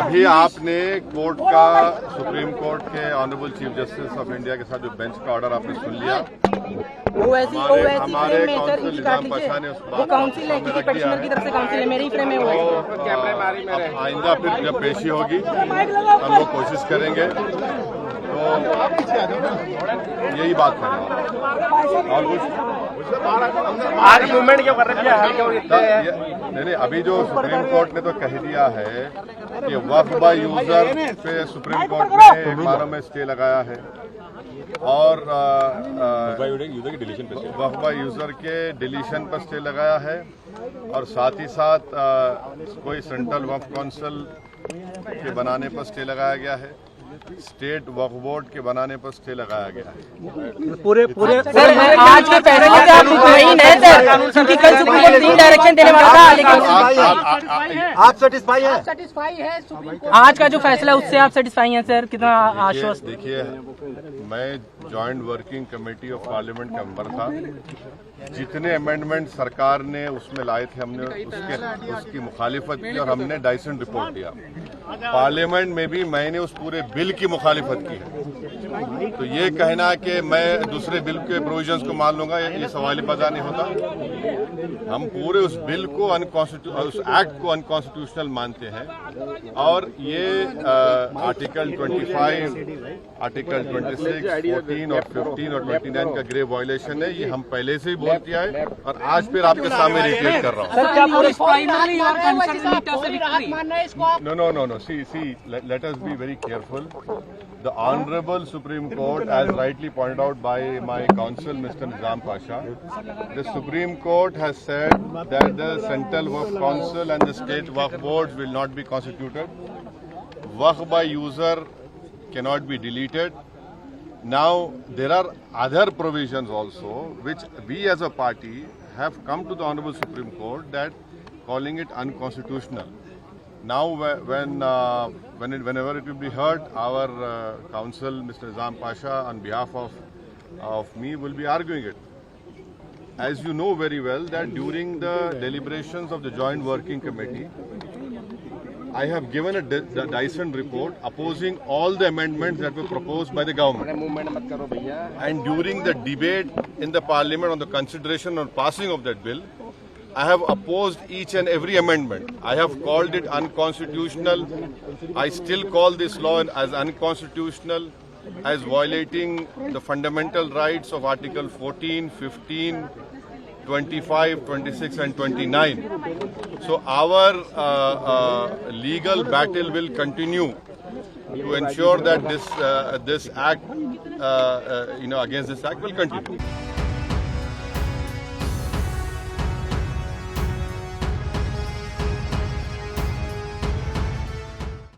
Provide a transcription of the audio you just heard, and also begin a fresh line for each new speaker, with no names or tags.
अभी आपने कोर्ट का, सुप्रीम कोर्ट के honourable chief justice of India के साथ जो बेंच का ऑर्डर आपने सुन लिया। हमारे काउंसिल निजाम पाशा ने उस बात
काउंसिल है किसी पेटिशनर की तरफ से काउंसिल है, मेरी फ्रेम है वो।
आइंदा फिर जब पेशी होगी हम लोग कोशिश करेंगे, तो यही बात है। और कुछ
आज मूवमेंट क्यों कर रहे हैं?
नहीं, अभी जो सुप्रीम कोर्ट ने तो कह दिया है कि वक्फ बाय यूजर पे सुप्रीम कोर्ट ने एक बार में स्टे लगाया है, और वक्फ बाय यूजर के डिलीशन पर स्टे लगाया है, और साथ ही साथ कोई सेंट्रल वक्फ काउंसिल के बनाने पर स्टे लगाया गया है, स्टेट वक्फ बोर्ड के बनाने पर स्टे लगाया गया है।
पूरे
सर आज के फैसले से आप मुतमईन हैं सर, क्योंकि कल सुप्रीम कोर्ट 3 डायरेक्शन देने वाला था, लेकिन
आप सेटिस्फाई है सुप्रीम कोर्ट
आज का जो फैसला है उससे आप सेटिस्फाई हैं सर? कितना आश्वस्त?
देखिए, मैं joint working committee of parliament का मेंबर था। जितने अमेंडमेंट सरकार ने उसमें लाए थे, हमने उसकी मुखालिफत की और हमने डाइसेंट रिपोर्ट दिया। पार्लियामेंट में भी मैंने उस पूरे बिल की मुखालिफत की है। तो ये कहना कि मैं दूसरे बिल के प्रोविजंस को मान लूंगा, ये सवाल पैदा नहीं होता। हम पूरे उस बिल को उस एक्ट को अनकॉन्स्टिट्यूशनल मानते हैं, और ये आर्टिकल 25, आर्टिकल 26, 14 और 15 और 29 का ग्रेव वायलेशन है। ये हम पहले से ही बोल दिया है, और आज फिर आपके सामने रिपीट कर रहा हूँ। No. See, let us be very careful. The Honorable Supreme Court, as rightly pointed out by my counsel, Mr. Nizam Pasha, the Supreme Court has said that the Central Waqf Council and the State Waqf Boards will not be constituted. Waqf by user cannot be deleted. Now, there are other provisions also, which we as a party have come to the Honorable Supreme Court that calling it unconstitutional. Now, whenever it will be heard, our counsel, Mr. Nizam Pasha, on behalf of me, will be arguing it. As you know very well, that during the deliberations of the Joint Working Committee, I have given a Dyson report opposing all the amendments that were proposed by the government. And during the debate in the Parliament on the consideration or passing of that bill, I have opposed each and every amendment. I have called it unconstitutional. I still call this law as unconstitutional, as violating the fundamental rights of Article 14, 15, 25, 26 and 29. So our legal battle will continue to ensure that this act, against this act will continue.